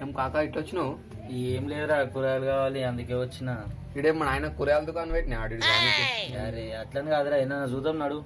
ఏం కాకా ఇట్లా వచ్చినావు? ఏం లేదురా, కూరగాయలు కావాలి అందుకే వచ్చిన. ఇడే మన ఆయన కూరగాయల దుకాణం పెట్టినా ఆడి. అరే అట్లని కాదురా, ఏమన్నా చూద్దాం నాడు.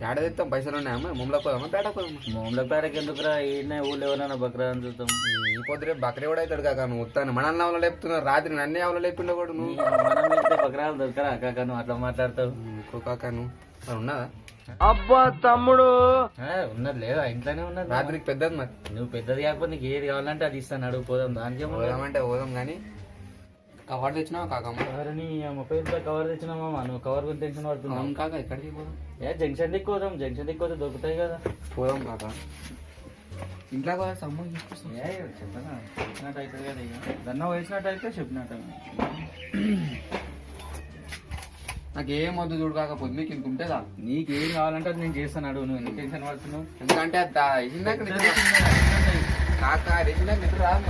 ఏడ తెస్తాం? పైసలు ఉన్నాయమ్మా? ముమ్మలకు పోదామా పేటకు పోదామా? మోమ్లపేటకి ఎందుకురా, ఈయన ఊళ్ళో ఎవరైనా బక్రా అని చూద్దాం. ఈ పొద్దురే బకరీ కూడా అవుతాడు కాక. నువ్వు వస్తాను మనల్ని ఎవరు లేపుతున్నారు? రాత్రి నన్నే ఎవరు లేకుండా కూడా నువ్వు. మనం వెళ్తే బక్రాలు దొరకరా కాక, నువ్వు అట్లా మాట్లాడతావు. ఇంకో కాక నువ్వు ఉన్నదా? అబ్బా తమ్ముడు ఉన్నది లేదా, ఇంట్లోనే ఉన్నది. రాత్రికి పెద్దది మరి. నువ్వు పెద్దది కాకపోతే నీకు ఏది కావాలంటే అది ఇస్తాను, అడుగు పోదాం. దానికి పోదామంటే పోదాం కానీ కవర్ తెచ్చినావా కాకమ్మ? నీ 30 కవర్ తెచ్చినామా? నువ్వు కవర్ గురించి టెన్షన్ పడుతున్నావు. అవును కాక, ఎక్కడికి పోదాం? జంక్షన్ దిక్కు పోదాం. జంక్షన్ దిక్కు పోతే దొరుకుతాయి కదా. పోదాం కాక. ఇంట్లో కూడా సమ్మర్ తీసుకొస్తాం. చెప్పనా, చెప్పినట్టు అవుతుంది కదా. ఇక దన్న వేసినట్టు అయితే చెప్పినట్టు. నాకు ఏం వద్దు చూడు కాకపోతే మీకు ఇంక ఉంటేదా? నీకు ఏం కావాలంటే అది నేను చేస్తాను, అడుగు. నువ్వు ఎందుకు టెన్షన్ పడుతున్నావు? ఎందుకంటే కాక రేసిందాక నిద్ర రాదు.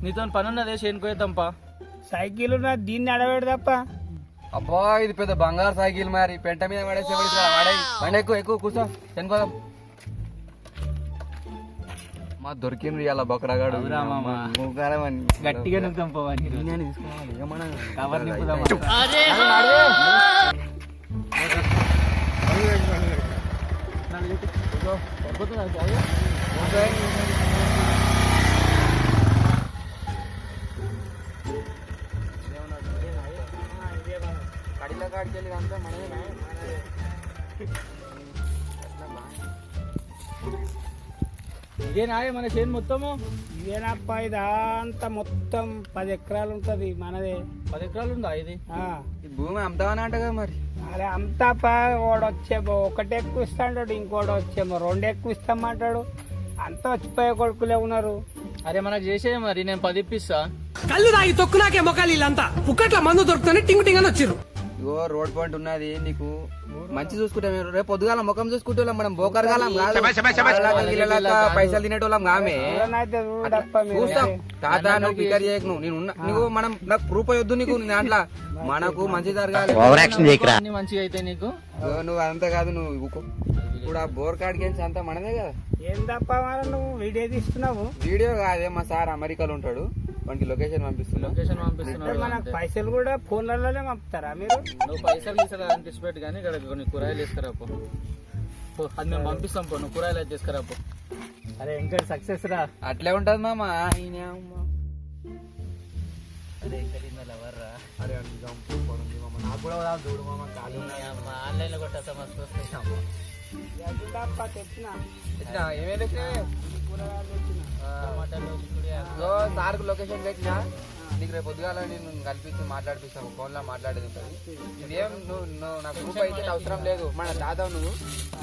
నీతో పని ఉన్నదే, చేనుకోద్దాంపా. సైకిల్ దీన్ని అడవేడు తప్ప. అబ్బా ఇది పెద్ద బంగారు సైకిల్ మరి. పెంట మీద పడేసే బండి ఎక్కువ ఎక్కువ కూర్చో చనిపోదాం. మా దొరికింది అలా బొక్కడగాడు గట్టిగా నింపుదాం పోవాలి. కవర్ నింపుదాం. కడిలో కాడికి వెళ్ళి అంతా మనమే. ఇదేనా మన చేను మొత్తము? ఇదేనప్ప ఇదంతా మొత్తం 10 ఎకరాలు ఉంటది మనదే. 10 ఎకరాలు ఉందా ఇది? ఈ భూమి అమ్ముతావని అంటగా మరి. అరే అంతా వాడు వచ్చేమో 1 ఎక్కువ ఇస్తాడు, ఇంకోటి వచ్చేమో 2 ఎక్కువ ఇస్తామంటాడు. అంతా వచ్చిపోయే కొడుకులే ఉన్నారు. అరే మనకు చేసే మరి, నేను 10 ఇప్పిస్తా. కళ్ళు తాగి తొక్కునాకే మొక్కలు వీళ్ళంతా పుక్కట్ల మందు దొరుకుతుంది టింగు టింగ్ అని వచ్చిర్రు. ఇగో రోడ్ పాయింట్ ఉన్నది, నీకు మంచి చూసుకుంటాం. రేపు పొద్దుగాల ముఖం చూసుకుంటే మనం బోకర్ కాలం కాదు, పైసలు తినేటోళ్ళం కామే. చూస్తాం తాత నువ్వు ఫికర్ చేయకు. నేను నీకు మనం నాకు ప్రూఫ్ అయ్యొద్దు నీకు దాంట్లో. మనకు మంచి జరగాలి, మంచిగా అయితే నీకు. నువ్వు అంతా కాదు, నువ్వు ఇప్పుడు ఆ బోర్ కార్డ్ గేమ్స్ అంతా మనదే కదా. ఏం తప్ప మరి నువ్వు వీడియో తీస్తున్నావు? వీడియో కాదే, మా సార్ అమెరికాలో ఉంటాడు, వానికి లొకేషన్ పంపిస్తున్నా. లొకేషన్ పంపిస్తున్నాడు. మనకు పైసలు కూడా ఫోన్లలోనే పంపుతారా మీరు? నువ్వు పైసలు గీసలు అనిపించిపెట్టు కానీ ఇక్కడ కొన్ని కూరగాయలు తీసుకురా పో. అది మేము పంపిస్తాం పో, నువ్వు కూరగాయలు తీసుకురా పో. అరే ఇంకా సక్సెస్ రా. అట్లే ఉంటది మామ. అరే నాకు కూడా చూడు మామ, ఆన్లైన్ లో కొట్టేస్తా మస్తు వస్తాయి. ఏమైనా సార్కు లొకేషన్ పెట్టినా నీకు రేపు పొద్దుగాల నేను కల్పించి మాట్లాడిపిస్తాను. ఫోన్ లో మాట్లాడేది ఉంటుంది. ఇదేం నువ్వు నాకు గ్రూప్ అయితే అవసరం లేదు. మన దాదాపు నువ్వు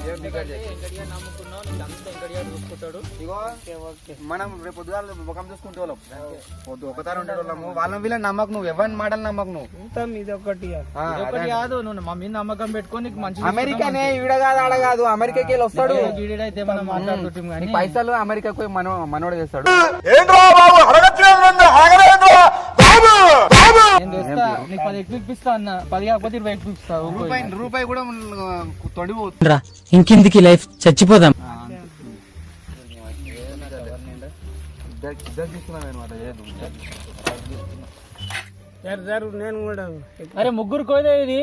ఏం దిగర్ నమ్ముకున్నావు, నీకు అంతా ఎక్కడిగా చూసుకుంటాడు. ఇగో మనం రేపు పొద్దుగాల ముఖం చూసుకుంటే వాళ్ళం పొద్దు ఒకసారి ఉండేవాళ్ళము. వాళ్ళని వీళ్ళని నమ్మకు, నువ్వు ఎవరిని మాటలు నమ్మకు. నువ్వు ఇది ఒకటి కాదు, నువ్వు మా మీద నమ్మకం పెట్టుకొని నీకు మంచి అమెరికానే ఈడ కాదు ఆడ కాదు, అమెరికాకి వెళ్ళి వస్తాడు. అయితే మనం మాట్లాడుకుంటాం కానీ పైసలు అమెరికాకు పోయి మనోడు చేస్తాడు. నీకు 10 ఎక్కువ ఇప్పిస్తా అన్న, 10 కాకపోతే 20 ఎక్కువ ఇస్తా. రూపాయి కూడా తొడిపోతుంది. ఇంకిందికి లైఫ్ చచ్చిపోదాం. నేను కూడా. అరే ముగ్గురు కోదే ఇది.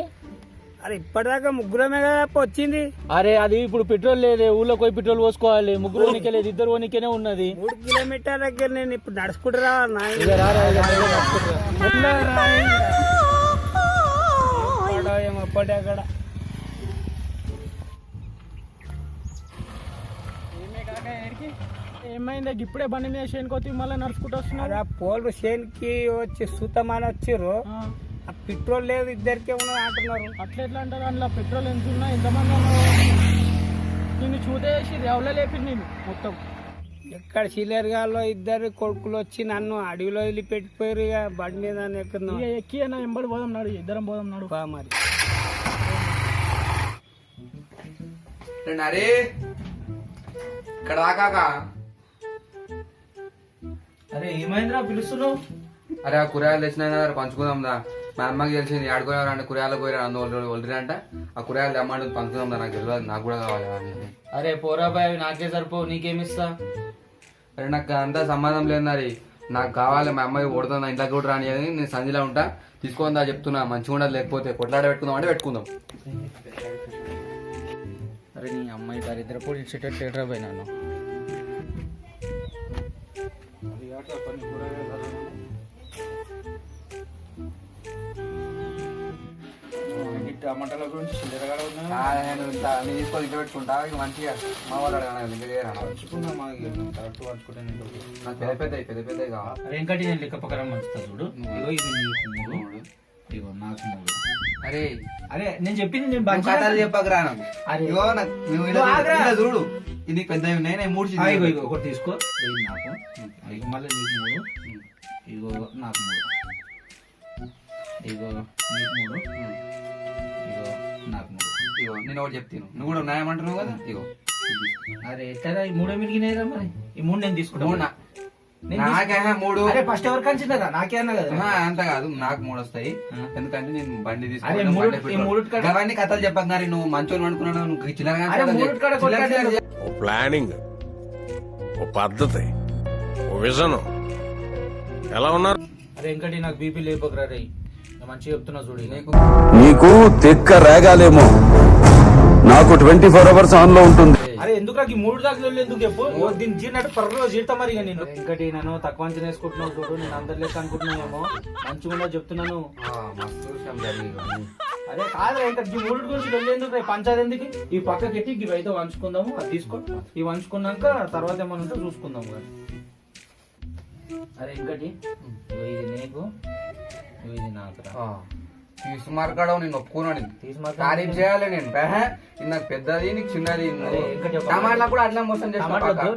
అరే ఇప్పటిదాకా ముగ్గురమే కదా వచ్చింది. అరే అది ఇప్పుడు పెట్రోల్ లేదే, ఊళ్ళో పోయి పెట్రోల్ పోసుకోవాలి. ముగ్గురు వనికే లేదు, 2 వనికేనే ఉన్నది. 3 కిలోమీటర్ల దగ్గర నేను ఇప్పుడు నడుచుకుంటూ రావాలి. అక్కడ ఏమైందా ఇప్పుడే బండి మీద చేనుకోతి మళ్ళీ నడుచుకుంటూ వస్తున్నారు. పోలు చేనికి వచ్చి సూతమని వచ్చిర్రు. ఆ పెట్రోల్ లేదు, ఇద్దరికే ఉన్నది అంటున్నారు. అట్లా ఎట్లా అంటారు? అందులో పెట్రోల్ ఎంత ఉన్నా ఎంతమంది నిన్ను చూసేసి ఎవరో లేపి నేను మొత్తం ఎక్కడ చిల్లరగాల్లో ఇద్దరు కొడుకులు వచ్చి నన్ను అడవిలో వదిలిపెట్టిపోయారు. ఇక బండి మీద ఎక్కుతున్నాం. ఎక్కి అన్న వెంబడి పోదాం నాడు, ఇద్దరం పోదాం నాడు. మరి అరే ఇక్కడ దాకా అరే ఏమైందిరా పిలుస్తున్నావు? అరే ఆ కూరగాయలు తెచ్చినా కదా పంచుకుందాం దా. మా అమ్మకి తెలిసింది ఆడుకోవాలి అంటే కూరగాయలు పోయిరా ఒళ్ళరి అంటే ఆ కూరగాయలు తెమ్మంటే పంచుకుందాం దా. నాకు తెలియదు, నాకు కూడా కావాలి అని. అరే పోరాబాయ్ అవి నాకే సరిపో, నీకేమిస్తా? అరే నాకు అంతా సంబంధం లేదు మరి, నాకు కావాలి. మా అమ్మాయి కొడుతుంది ఇంట్లోకి కూడా రాని అని నేను సంధిలో ఉంటా. తీసుకుందా చెప్తున్నా, మంచిగా ఉండదు. లేకపోతే కొట్లాడ పెట్టుకుందాం అంటే పెట్టుకుందాం. అరే నీ అమ్మాయి దరిద్రపోడు ఇచ్చేటట్టు పోయి నన్ను. టమాటాల గురించి చిల్లరగా నేను తీసుకొని ఇంట్లో పెట్టుకుంటా. ఇక మంచిగా మా వాళ్ళు అడగాలి ఇంకా పంచుకుందాం, కరెక్ట్ పంచుకుంటాను. నాకు పెద్ద పెద్దవి కావాలి. అరే ఇంకటి నేను లెక్క ప్రకారం పంచుతా చూడు. ఇగో ఇది నీకు మూడు, ఇగో నాకు మూడు. అరే అరే నేను చెప్పింది నేను కథలు చెప్పక రాను. అరే ఇగో నువ్వు ఇలా చూడు, ఇది పెద్దవి ఉన్నాయి. నేను మూడు ఇగో ఇగో ఒకటి తీసుకో, ఇది నాకు, ఇగో మళ్ళీ నీకు మూడు, ఇగో నాకు మూడు, ఇగో నీకు మూడు, ఇగో నాకు మూడు. ఇగో నేను ఒకటి చెప్తాను, నువ్వు కూడా ఉన్నాయమంటున్నావు కదా. ఇగో అరే ఎట్లా ఈ మూడే మిలిగినాయిరా? మరి ఈ మూడు నేను తీసుకుంటా. నాకేనా మూడు? అరే ఫస్ట్ ఎవరు కంచినారా? నాకే అన్నా కదా. అంత కాదు, నాకు మూడు వస్తాయి. ఎందుకంటే నేను బండి అరే తీసుకుని మూడు అవన్నీ కథలు చెప్పారు. నువ్వు మంచోళ్ళు అనుకున్నావు, నువ్వు చిల్లరగా ఓ ప్లానింగ్, ఓ పద్ధతి, ఓ విజన్ ఎలా ఉన్నారు? అరే ఇంకటి నాకు బీపీ లేపకరా రే, నేను మంచిగా చెప్తున్నా చూడు. నీకు తిక్క రేగాలేమో, నాకు 24 hours ఆన్ లో ఉంటుంది. అరే ఎందుకు నాకు ఈ మూడు దాకా ఎందుకు చెప్పు? దీన్ని జీర్ణట్టు పర్రలో జీర్తా మరి. నేను ఇంకటి నన్ను తక్కువ అంచనా వేసుకుంటున్నావు చూడు. నేను అందరి లెక్క అనుకుంటున్నానేమో, మంచిగా చెప్తున్నాను. మస్తు విషయం జరిగింది. అరే కాదు ఇంకా ఈ మూడు గురించి వెళ్ళేందుకు రేపు పంచాయతీ ఎందుకు? ఈ పక్కకెట్టి ఇవి అయితే వంచుకుందాము, అది తీసుకో. ఇవి వంచుకున్నాక తర్వాత ఏమన్నా ఉంటే చూసుకుందాము కానీ. అరే ఇంకటి ఇది నీకు, ఇది నాకు. తీసుమార్కాడవు, నేను ఒప్పుకున్నాను. తారీఫ్ చేయాలి నేను. ఇది నాకు పెద్దది, నీకు చిన్నది. టమాటా కూడా అట్లా మోసం చేస్తాను.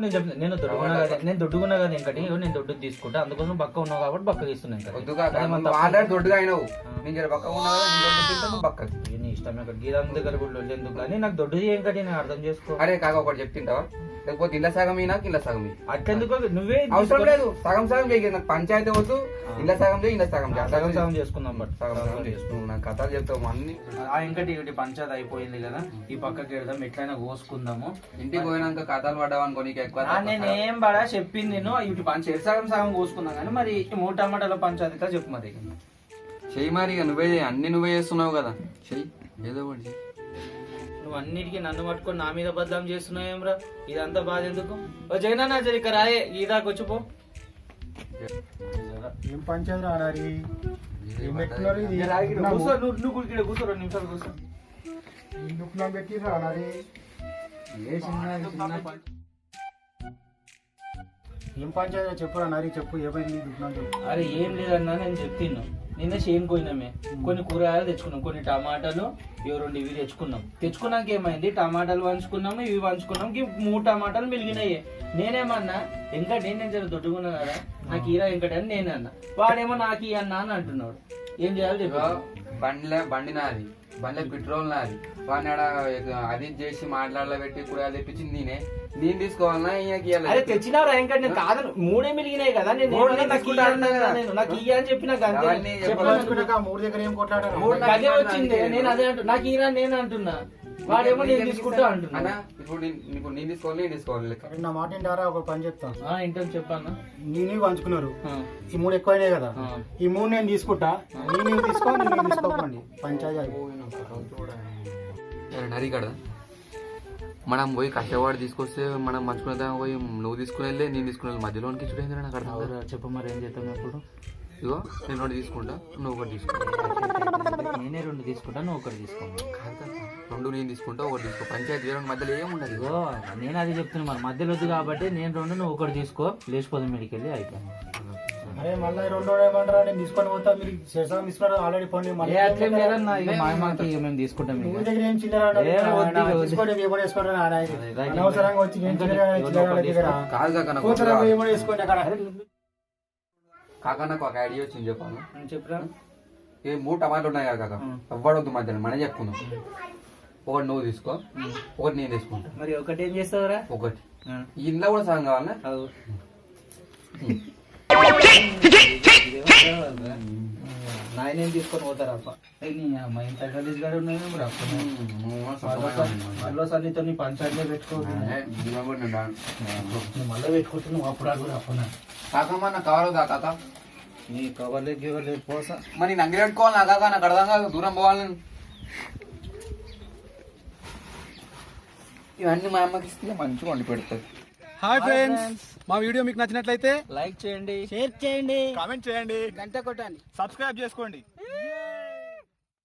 నేను దొడ్డుకున్నా కదా ఇంకటి, నేను దొడ్డు తీసుకుంటా. అందుకోసం పక్క ఉన్నావు కాబట్టి పక్క తీస్తున్నాను. ఆల్రెడీ దొడ్డుగా అయినావు. నేను జర పక్క ఉన్నా పక్క నీ ఇష్టం. ఇక్కడ గీతం దగ్గర కూడా ఎందుకు కానీ నాకు దొడ్డు ఏంకటి నేను అర్థం చేసుకో. అరే కాక ఒకటి చెప్తుంటావా? లేకపోతే ఇళ్ళ సగం నాకు ఇళ్ళ సగం అట్లెందుకు? నువ్వే అవసరం లేదు, సగం సగం చేయి. నాకు పంచాయతీ వద్దు, ఇళ్ళ సగం చేయి, ఇళ్ళ సగం సగం సగం చేసుకుందాం. బట్ సగం సగం చేసుకున్నావు. నాకు కథలు చెప్తావు అన్ని. ఇంకటి ఒకటి పంచాయతీ అయిపోయింది కదా, ఈ పక్కకి వెళ్దాం, ఎట్లయినా కోసుకుందాము. ఇంటికి పోయినాక కథలు పడ్డావు అనుకో, నీకు ఎక్కువ. నేనేం పడా చెప్పింది నేను. ఇటు పంచాయతీ సగం సగం కోసుకుందాం కానీ మరి మూడు టమాటాల పంచాయతీగా చెప్పు మరి. చెయ్యి మరి, ఇక నువ్వే అన్ని నువ్వే చేస్తున్నావు కదా, చెయ్యి ఏదో ఒకటి. నువ్వు అన్నిటికీ నన్ను పట్టుకొని నా మీద బదలాం చేస్తున్నావు ఏమ్రా? ఇదంతా బాధ ఎందుకు? ఓ జగనన్నా జరి ఇక్కడ రాయే, ఈ దాకా వచ్చిపో. ఏం పంచాయతీ రాడారి? కూర్చో, నువ్వు ఇక్కడ కూర్చో, 2 నిమిషాలు కూర్చో. పెట్టి రాడారి ఏం పంచాయతీ చెప్పురా నారి, చెప్పు ఏమైంది దుఃఖం చెప్పు. అరే ఏం లేదన్నా, నేను చెప్తున్నా. నిన్న చేను పోయినామే, కొన్ని కూరగాయలు తెచ్చుకున్నాం, కొన్ని టమాటాలు, ఇవి 2 ఇవి తెచ్చుకున్నాక ఏమైంది, టమాటాలు వంచుకున్నాము, ఇవి వంచుకున్నాం, 3 టమాటాలు మిలిగినాయి. నేనేమన్నా ఇంకా నేను జర దొడ్డుకున్నా కదా, నాకు ఈరా ఇంకటి అని నేను అన్నా. వాడేమో నాకు ఈ అన్నా అని అంటున్నాడు. ఏం చేయాలి చెప్పు? బండి నాది, బండి పెట్రోల్ నాది. వాడిని అది చేసి మాట్లాడలో పెట్టి కూరగాయలు తెప్పించింది నేనే. నేను తీసుకోవాలన్నా అరే తెచ్చినారా ఇంకా? నేను కాదు, 3 మిలిగినాయి కదా. నేను నాకు ఇయ్య అని చెప్పి నాకు అదే వచ్చింది. నేను అదే అంటున్నా, నాకు ఈరా నేను అంటున్నా. వాడేమో నేను తీసుకుంటా అంటున్నా. ఇప్పుడు నేను తీసుకోవాలి, నేను తీసుకోవాలి. నా మాట ఏంటారా? ఒక పని చెప్తాను. ఏంటని చెప్పాను. నేను పంచుకున్నారు, ఈ 3 ఎక్కువైనాయి కదా, ఈ 3 నేను తీసుకుంటా, నేను తీసుకో, నేను తీసుకోకండి. పంచాయతీ నరి కదా, మనం పోయి కష్టపడి తీసుకొస్తే మనం మంచుకునే పోయి నువ్వు తీసుకునే నేను తీసుకునే మధ్యలోనికి చూడేంద్ర నాకు అర్థం. చెప్పు మరి ఏం చేద్దాం ఇప్పుడు? ఇగో నేను 2 తీసుకుంటా, నువ్వు 1 తీసుకో. నేనే 2 తీసుకుంటా, నువ్వు 1 తీసుకో. 2 నేను తీసుకుంటా, 1 తీసుకో. పంచాయతీ వేరే మధ్యలో ఏముండదు. ఇగో నేను అది చెప్తున్నా, మరి మధ్యలో వద్దు కాబట్టి నేను 2 నువ్వు 1 తీసుకో. లేచిపోదాం మీడికి వెళ్ళి అయిపోయింది. అరే మళ్ళీ రెండో ఏమంటారా నేను తీసుకొని పోతా మీరు శేషం తీసుకున్నారు ఆల్రెడీ పోండి మళ్ళీ ఏ అట్లేం లేదన్నా ఇక మాకి ఇక మేము తీసుకుంటాం ఇక. ఊరి దగ్గర ఏం చిల్లర ఏ వద్దు, ఇక వద్దు. తీసుకోండి ఏమో వేసుకోండి రైట్. అనవసరంగా వచ్చి ఏం చిల్లర దగ్గర కాదు కాక నాకు కూతురు ఏమో వేసుకోండి అక్కడ కాక నాకు ఒక ఐడియా వచ్చింది చెప్పాను. చెప్పురా. ఏ 3 టమాటాలు ఉన్నాయి కదా కాక, ఎవ్వడొద్దు మధ్యాహ్నం మనం చెప్పుకుందాం. ఒకటి నువ్వు తీసుకో, ఒకటి నేను తీసుకుంటా. మరి ఒకటి ఏం చేస్తావురా? ఒకటి ఈ ఇంట్లో కూడా సగం కావాలా? నాయన తీసుకొని పోతారా అప్ప అమ్మ ఇంత గలీజ్ గారు ఉన్నాయి మళ్ళీ సన్నితో నీ పంచాయతీ పెట్టుకోవాలి మళ్ళీ పెట్టుకుంటున్నావు అప్పుడు కూడా అప్పన కాకమ్మా నాకు కావాలి కాక. నీ కవర్లే గివర్లేదు పోసా. మరి నేను అంగడి పెట్టుకోవాలి నా కాక, నాకు అర్థం కాదు, దూరం పోవాలని. ఇవన్నీ మా అమ్మకి ఇస్తే మంచిగా వండి పెడుతుంది. హాయ్ ఫ్రెండ్స్, మా వీడియో మీకు నచ్చినట్లయితే లైక్ చేయండి, షేర్ చేయండి, కామెంట్ చేయండి, గంట కొట్టండి. సబ్స్క్రైబ్ చేసుకోండి.